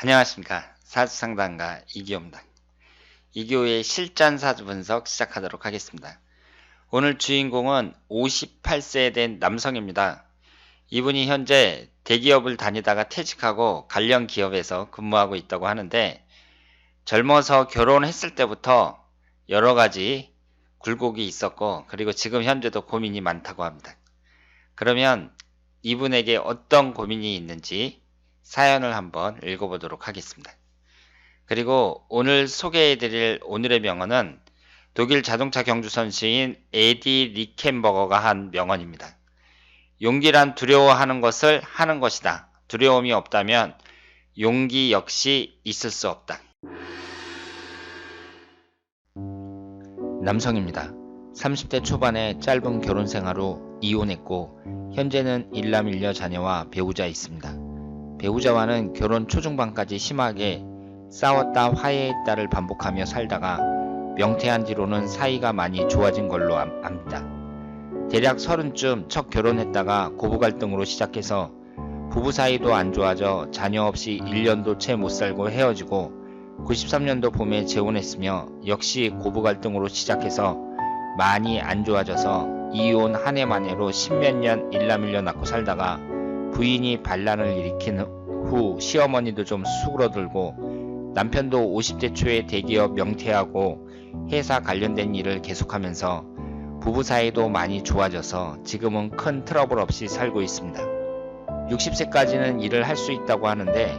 안녕하십니까. 사주상담가 이기호입니다. 이기호의 실전 사주 분석 시작하도록 하겠습니다. 오늘 주인공은 58세에 된 남성입니다. 이분이 현재 대기업을 다니다가 퇴직하고 관련 기업에서 근무하고 있다고 하는데, 젊어서 결혼했을 때부터 여러가지 굴곡이 있었고, 그리고 지금 현재도 고민이 많다고 합니다. 그러면 이분에게 어떤 고민이 있는지 사연을 한번 읽어보도록 하겠습니다. 그리고 오늘 소개해드릴 오늘의 명언은 독일 자동차 경주 선수인 에디 리켄버거가 한 명언입니다. 용기란 두려워하는 것을 하는 것이다. 두려움이 없다면 용기 역시 있을 수 없다. 남성입니다. 30대 초반에 짧은 결혼 생활 후 이혼했고 현재는 일남일녀 자녀와 배우자 있습니다. 배우자와는 결혼 초중반까지 심하게 싸웠다 화해했다를 반복하며 살다가 명퇴한 뒤로는 사이가 많이 좋아진 걸로 압니다. 대략 30쯤 첫 결혼했다가 고부 갈등으로 시작해서 부부 사이도 안 좋아져 자녀 없이 1년도 채 못 살고 헤어지고 93년도 봄에 재혼했으며 역시 고부 갈등으로 시작해서 많이 안 좋아져서 이혼 한 해 만에로 10몇 년 일남일녀 낳고 살다가 부인이 반란을 일으킨 후 시어머니도 좀 수그러들고 남편도 50대 초에 대기업 명퇴하고 회사 관련된 일을 계속하면서 부부 사이도 많이 좋아져서 지금은 큰 트러블 없이 살고 있습니다. 60세까지는 일을 할 수 있다고 하는데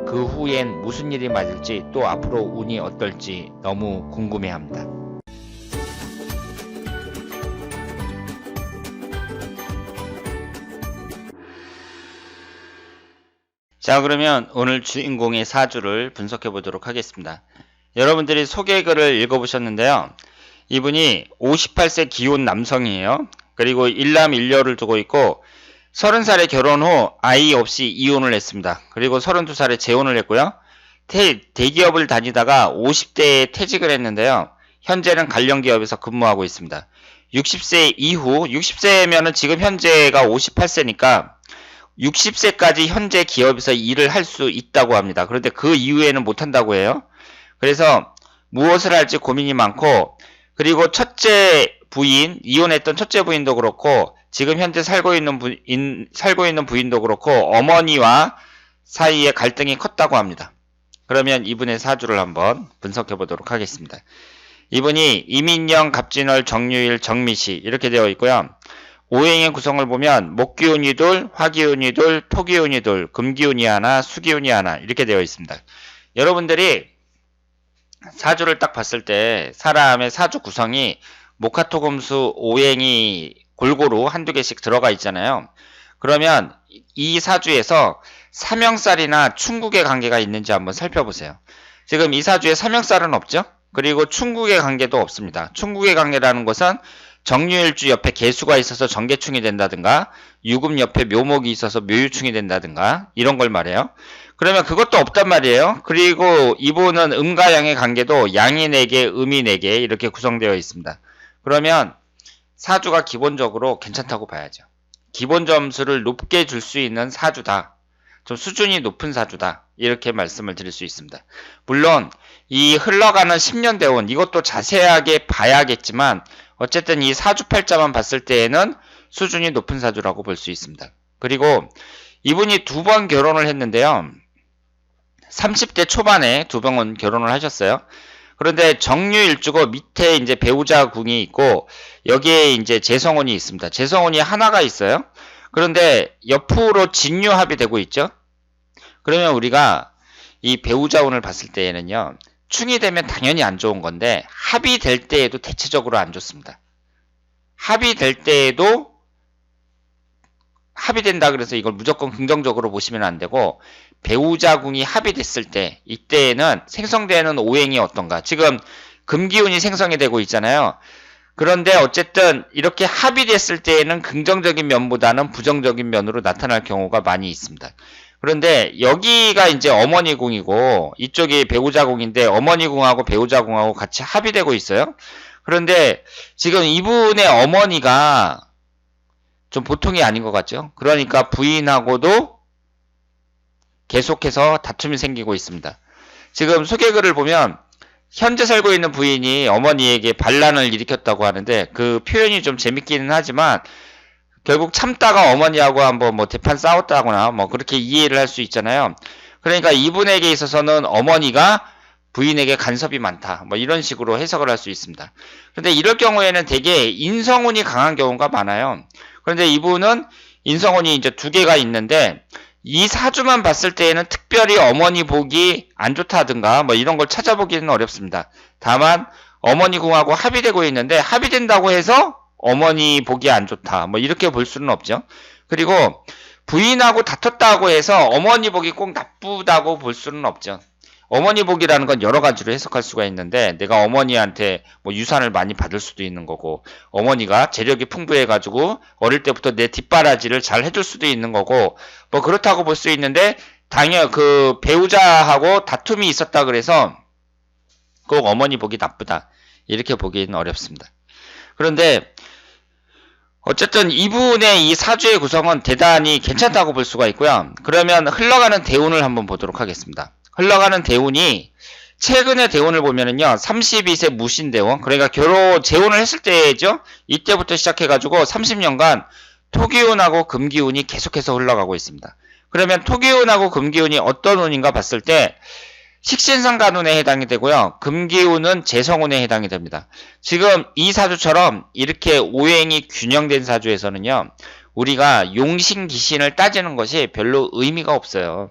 그 후엔 무슨 일이 맞을지 또 앞으로 운이 어떨지 너무 궁금해합니다. 자, 그러면 오늘 주인공의 사주를 분석해 보도록 하겠습니다. 여러분들이 소개글을 읽어보셨는데요. 이분이 58세 기혼 남성이에요. 그리고 일남일녀를 두고 있고 30살에 결혼 후 아이 없이 이혼을 했습니다. 그리고 32살에 재혼을 했고요. 대기업을 다니다가 50대에 퇴직을 했는데요. 현재는 관련 기업에서 근무하고 있습니다. 60세 이후, 60세면은 지금 현재가 58세니까 60세까지 현재 기업에서 일을 할 수 있다고 합니다. 그런데 그 이후에는 못한다고 해요. 그래서 무엇을 할지 고민이 많고, 그리고 첫째 부인, 이혼했던 첫째 부인도 그렇고 지금 현재 살고 있는 부인도 그렇고 어머니와 사이에 갈등이 컸다고 합니다. 그러면 이분의 사주를 한번 분석해 보도록 하겠습니다. 이분이 이민년, 갑진월, 정유일, 정미시 이렇게 되어 있고요. 오행의 구성을 보면 목기운이 둘, 화기운이 둘, 토기운이 둘, 금기운이 하나, 수기운이 하나 이렇게 되어 있습니다. 여러분들이 사주를 딱 봤을 때 사람의 사주 구성이 목화토금수 오행이 골고루 한두 개씩 들어가 있잖아요. 그러면 이 사주에서 삼형살이나 충국의 관계가 있는지 한번 살펴보세요. 지금 이 사주에 삼형살은 없죠? 그리고 충국의 관계도 없습니다. 충국의 관계라는 것은 정유일주 옆에 개수가 있어서 정계충이 된다든가 유금 옆에 묘목이 있어서 묘유충이 된다든가 이런 걸 말해요. 그러면 그것도 없단 말이에요. 그리고 이분은 음과 양의 관계도 양이 4개, 음이 4개 이렇게 구성되어 있습니다. 그러면 사주가 기본적으로 괜찮다고 봐야죠. 기본 점수를 높게 줄 수 있는 사주다. 좀 수준이 높은 사주다. 이렇게 말씀을 드릴 수 있습니다. 물론 이 흘러가는 10년 대운 이것도 자세하게 봐야겠지만 어쨌든 이 사주팔자만 봤을 때에는 수준이 높은 사주라고 볼 수 있습니다. 그리고 이분이 2번 결혼을 했는데요. 30대 초반에 2번 결혼을 하셨어요. 그런데 정유일주고 밑에 이제 배우자 궁이 있고 여기에 이제 재성운이 있습니다. 재성운이 하나가 있어요. 그런데 옆으로 진유합이 되고 있죠. 그러면 우리가 이 배우자 운을 봤을 때에는요. 충이 되면 당연히 안 좋은 건데 합이 될 때에도 대체적으로 안 좋습니다. 합이 될 때에도 합이 된다 그래서 이걸 무조건 긍정적으로 보시면 안 되고 배우자궁이 합이 됐을 때 이때에는 생성되는 오행이 어떤가. 지금 금기운이 생성이 되고 있잖아요. 그런데 어쨌든 이렇게 합이 됐을 때에는 긍정적인 면보다는 부정적인 면으로 나타날 경우가 많이 있습니다. 그런데 여기가 이제 어머니 궁이고 이쪽이 배우자 궁인데 어머니 궁하고 배우자 궁하고 같이 합이 되고 있어요. 그런데 지금 이분의 어머니가 좀 보통이 아닌 것 같죠. 그러니까 부인하고도 계속해서 다툼이 생기고 있습니다. 지금 소개글을 보면 현재 살고 있는 부인이 어머니에게 반란을 일으켰다고 하는데 그 표현이 좀 재밌기는 하지만 결국 참다가 어머니하고 한번 뭐 대판 싸웠다거나 뭐 그렇게 이해를 할 수 있잖아요. 그러니까 이분에게 있어서는 어머니가 부인에게 간섭이 많다 뭐 이런 식으로 해석을 할 수 있습니다. 그런데 이럴 경우에는 되게 인성운이 강한 경우가 많아요. 그런데 이분은 인성운이 이제 두 개가 있는데 이 사주만 봤을 때에는 특별히 어머니 복이 안 좋다든가 뭐 이런 걸 찾아보기는 어렵습니다. 다만 어머니 궁하고 합의되고 있는데 합의된다고 해서 어머니 복이 안 좋다 뭐 이렇게 볼 수는 없죠. 그리고 부인하고 다퉜다고 해서 어머니 복이 꼭 나쁘다고 볼 수는 없죠. 어머니 복이라는 건 여러 가지로 해석할 수가 있는데 내가 어머니한테 뭐 유산을 많이 받을 수도 있는 거고 어머니가 재력이 풍부해가지고 어릴 때부터 내 뒷바라지를 잘 해줄 수도 있는 거고 뭐 그렇다고 볼 수 있는데 당연 그 배우자하고 다툼이 있었다 그래서 꼭 어머니 복이 나쁘다 이렇게 보기는 어렵습니다. 그런데 어쨌든 이분의 이 사주의 구성은 대단히 괜찮다고 볼 수가 있고요. 그러면 흘러가는 대운을 한번 보도록 하겠습니다. 흘러가는 대운이 최근의 대운을 보면은요 32세 무신대운 그러니까 재혼을 했을 때죠. 이때부터 시작해가지고 30년간 토기운하고 금기운이 계속해서 흘러가고 있습니다. 그러면 토기운하고 금기운이 어떤 운인가 봤을 때 식신상간운에 해당이 되고요. 금기운은 재성운에 해당이 됩니다. 지금 이 사주처럼 이렇게 오행이 균형된 사주에서는요. 우리가 용신기신을 따지는 것이 별로 의미가 없어요.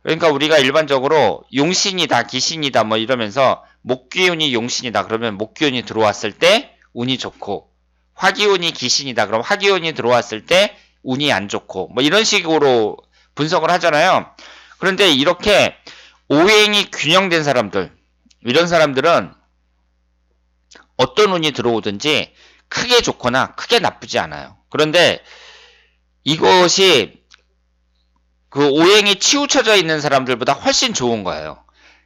그러니까 우리가 일반적으로 용신이다 기신이다 뭐 이러면서 목기운이 용신이다 그러면 목기운이 들어왔을 때 운이 좋고 화기운이 기신이다 그럼 화기운이 들어왔을 때 운이 안 좋고 뭐 이런 식으로 분석을 하잖아요. 그런데 이렇게 오행이 균형된 사람들 이런 사람들은 어떤 운이 들어오든지 크게 좋거나 크게 나쁘지 않아요. 그런데 이것이 그 오행이 치우쳐져 있는 사람들보다 훨씬 좋은 거예요.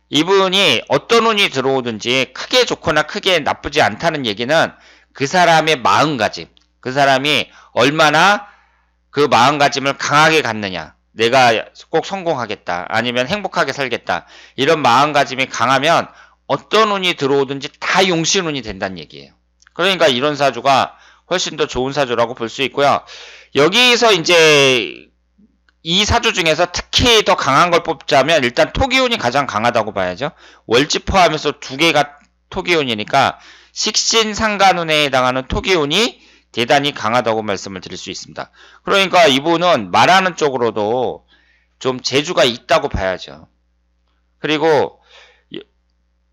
이분이 어떤 운이 들어오든지 크게 좋거나 크게 나쁘지 않다는 얘기는 그 사람의 마음가짐, 그 사람이 얼마나 그 마음가짐을 강하게 갖느냐, 내가 꼭 성공하겠다, 아니면 행복하게 살겠다, 이런 마음가짐이 강하면 어떤 운이 들어오든지 다 용신운이 된다는 얘기예요. 그러니까 이런 사주가 훨씬 더 좋은 사주라고 볼 수 있고요. 여기서 이제 이 사주 중에서 특히 더 강한 걸 뽑자면 일단 토기운이 가장 강하다고 봐야죠. 월지 포함해서 두 개가 토기운이니까 식신상간운에 해당하는 토기운이 대단히 강하다고 말씀을 드릴 수 있습니다. 그러니까 이분은 말하는 쪽으로도 좀 재주가 있다고 봐야죠. 그리고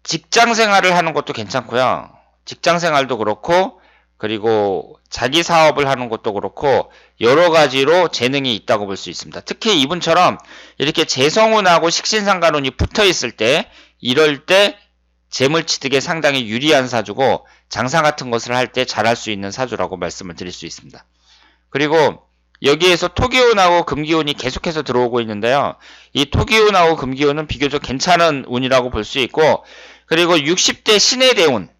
직장 생활을 하는 것도 괜찮고요. 직장 생활도 그렇고 그리고 자기 사업을 하는 것도 그렇고 여러 가지로 재능이 있다고 볼 수 있습니다. 특히 이분처럼 이렇게 재성운하고 식신상간운이 붙어 있을 때 이럴 때 재물취득에 상당히 유리한 사주고 장사 같은 것을 할 때 잘할 수 있는 사주라고 말씀을 드릴 수 있습니다. 그리고 여기에서 토기운하고 금기운이 계속해서 들어오고 있는데요. 이 토기운하고 금기운은 비교적 괜찮은 운이라고 볼 수 있고 그리고 60대 신의 대운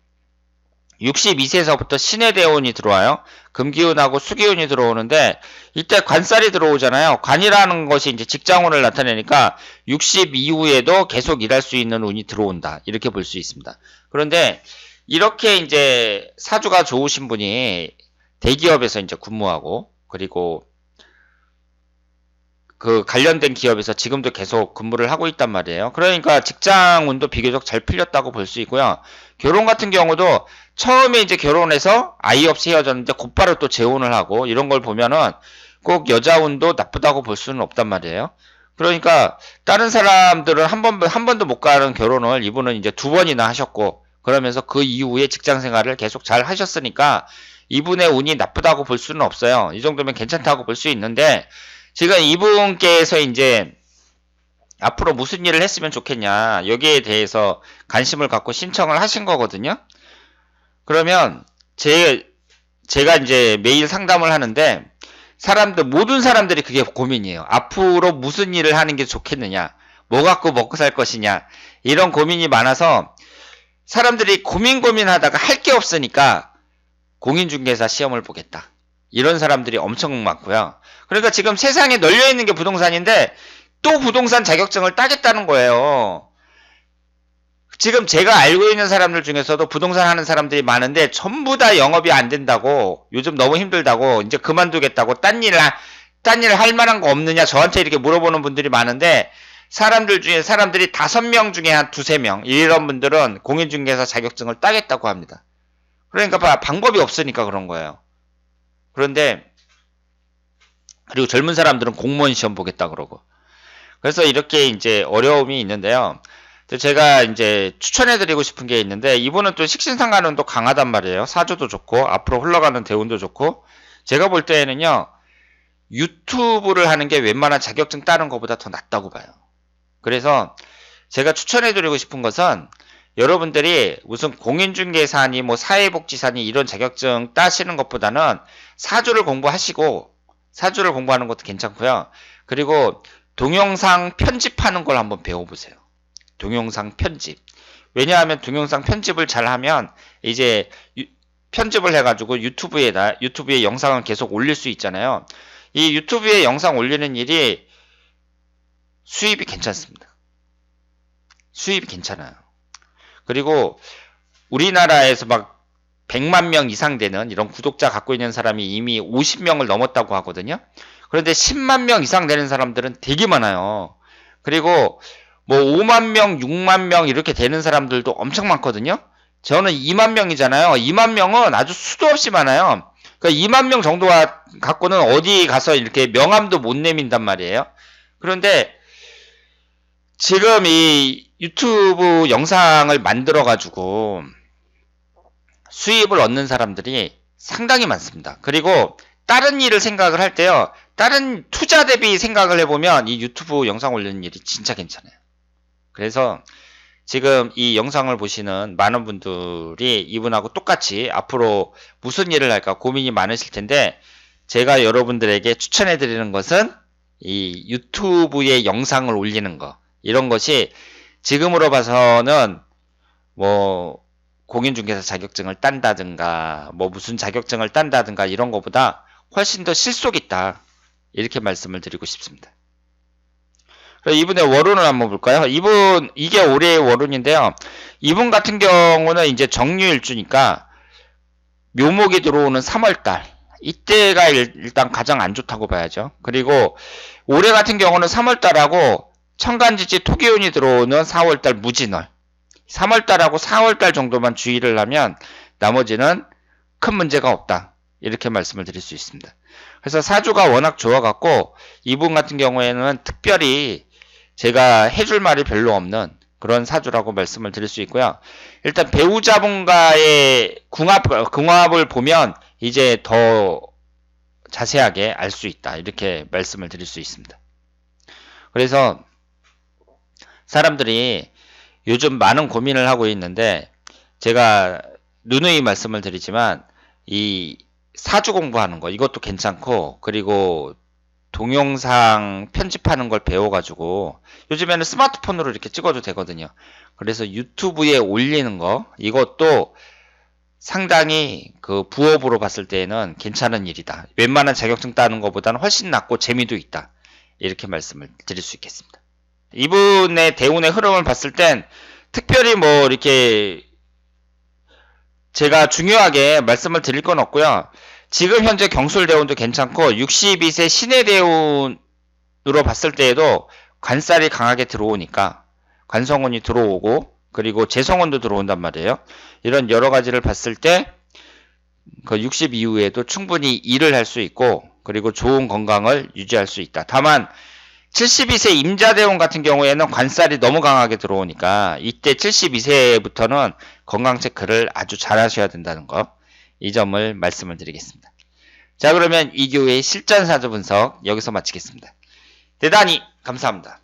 62세에서부터 신의 대운이 들어와요. 금기운하고 수기운이 들어오는데 이때 관살이 들어오잖아요. 관이라는 것이 이제 직장운을 나타내니까 60 이후에도 계속 일할 수 있는 운이 들어온다. 이렇게 볼 수 있습니다. 그런데 이렇게 이제 사주가 좋으신 분이 대기업에서 이제 근무하고 그리고 그 관련된 기업에서 지금도 계속 근무를 하고 있단 말이에요. 그러니까 직장운도 비교적 잘 풀렸다고 볼 수 있고요. 결혼 같은 경우도 처음에 이제 결혼해서 아이 없이 헤어졌는데 곧바로 또 재혼을 하고 이런 걸 보면은 꼭 여자운도 나쁘다고 볼 수는 없단 말이에요. 그러니까 다른 사람들은 한 번도 못 가는 결혼을 이분은 이제 2번이나 하셨고 그러면서 그 이후에 직장 생활을 계속 잘 하셨으니까 이분의 운이 나쁘다고 볼 수는 없어요. 이 정도면 괜찮다고 볼 수 있는데 지금 이분께서 이제 앞으로 무슨 일을 했으면 좋겠냐 여기에 대해서 관심을 갖고 신청을 하신 거거든요. 그러면 제가 이제 매일 상담을 하는데 모든 사람들이 그게 고민이에요. 앞으로 무슨 일을 하는 게 좋겠느냐, 뭐 갖고 먹고 살 것이냐 이런 고민이 많아서 사람들이 고민하다가 할 게 없으니까 공인중개사 시험을 보겠다. 이런 사람들이 엄청 많고요. 그러니까 지금 세상에 널려 있는 게 부동산인데 또 부동산 자격증을 따겠다는 거예요. 지금 제가 알고 있는 사람들 중에서도 부동산 하는 사람들이 많은데 전부 다 영업이 안 된다고, 요즘 너무 힘들다고, 이제 그만두겠다고, 딴 일 할 만한 거 없느냐 저한테 이렇게 물어보는 분들이 많은데, 사람들 중에 사람들이 5명 중에 한 2~3명 이런 분들은 공인중개사 자격증을 따겠다고 합니다. 그러니까 방법이 없으니까 그런 거예요. 그런데 그리고 젊은 사람들은 공무원 시험 보겠다 그러고, 그래서 이렇게 이제 어려움이 있는데요. 제가 이제 추천해드리고 싶은 게 있는데, 이분은 또 식신상관운도 강하단 말이에요. 사주도 좋고 앞으로 흘러가는 대운도 좋고, 제가 볼 때에는요 유튜브를 하는 게 웬만한 자격증 따는 것보다 더 낫다고 봐요. 그래서 제가 추천해드리고 싶은 것은, 여러분들이 무슨 공인중개사니 뭐 사회복지사니 이런 자격증 따시는 것보다는 사주를 공부하는 것도 괜찮고요. 그리고 동영상 편집하는 걸 한번 배워보세요. 동영상 편집. 왜냐하면 동영상 편집을 잘하면 이제 편집을 해가지고 유튜브에 영상을 계속 올릴 수 있잖아요. 이 유튜브에 영상 올리는 일이 수입이 괜찮습니다. 수입이 괜찮아요. 그리고 우리나라에서 막 100만 명 이상 되는 이런 구독자 갖고 있는 사람이 이미 50명을 넘었다고 하거든요. 그런데 10만 명 이상 되는 사람들은 되게 많아요. 그리고 뭐 5만 명, 6만 명 이렇게 되는 사람들도 엄청 많거든요. 저는 2만 명이잖아요. 2만 명은 아주 수도 없이 많아요. 그러니까 2만 명 정도 갖고는 어디 가서 이렇게 명함도 못 내민단 말이에요. 그런데 지금 이 유튜브 영상을 만들어 가지고 수입을 얻는 사람들이 상당히 많습니다. 그리고 다른 일을 생각을 할 때요, 다른 투자 대비 생각을 해보면 이 유튜브 영상 올리는 일이 진짜 괜찮아요. 그래서 지금 이 영상을 보시는 많은 분들이 이분하고 똑같이 앞으로 무슨 일을 할까 고민이 많으실 텐데, 제가 여러분들에게 추천해 드리는 것은 이 유튜브에 영상을 올리는 거, 이런 것이 지금으로 봐서는 뭐 공인중개사 자격증을 딴다든가 뭐 무슨 자격증을 딴다든가 이런 것보다 훨씬 더 실속 있다, 이렇게 말씀을 드리고 싶습니다. 이분의 월운을 한번 볼까요? 이게 올해의 월운인데요. 이분 같은 경우는 이제 정유일주니까 묘목이 들어오는 3월달, 이때가 일단 가장 안 좋다고 봐야죠. 그리고 올해 같은 경우는 3월달하고 천간지지 토기운이 들어오는 4월달 무진월, 3월달하고 4월달 정도만 주의를 하면 나머지는 큰 문제가 없다, 이렇게 말씀을 드릴 수 있습니다. 그래서 사주가 워낙 좋아갖고 이분 같은 경우에는 특별히 제가 해줄 말이 별로 없는 그런 사주라고 말씀을 드릴 수 있고요. 일단 배우자분과의 궁합을 보면 이제 더 자세하게 알 수 있다, 이렇게 말씀을 드릴 수 있습니다. 그래서 사람들이 요즘 많은 고민을 하고 있는데, 제가 누누이 말씀을 드리지만 이 사주 공부하는 거 이것도 괜찮고, 그리고 동영상 편집하는 걸 배워가지고 요즘에는 스마트폰으로 이렇게 찍어도 되거든요. 그래서 유튜브에 올리는 거 이것도 상당히 그 부업으로 봤을 때에는 괜찮은 일이다. 웬만한 자격증 따는 것보다는 훨씬 낫고 재미도 있다, 이렇게 말씀을 드릴 수 있겠습니다. 이분의 대운의 흐름을 봤을 땐 특별히 뭐 이렇게 제가 중요하게 말씀을 드릴 건 없고요. 지금 현재 경술대운도 괜찮고 62세 신해대운으로 봤을 때에도 관살이 강하게 들어오니까 관성운이 들어오고, 그리고 재성운도 들어온단 말이에요. 이런 여러 가지를 봤을 때 그 60 이후에도 충분히 일을 할 수 있고, 그리고 좋은 건강을 유지할 수 있다. 다만 72세 임자대운 같은 경우에는 관살이 너무 강하게 들어오니까 이때 72세부터는 건강 체크를 아주 잘 하셔야 된다는 거, 이 점을 말씀을 드리겠습니다. 자, 그러면 이교의 실전사주 분석 여기서 마치겠습니다. 대단히 감사합니다.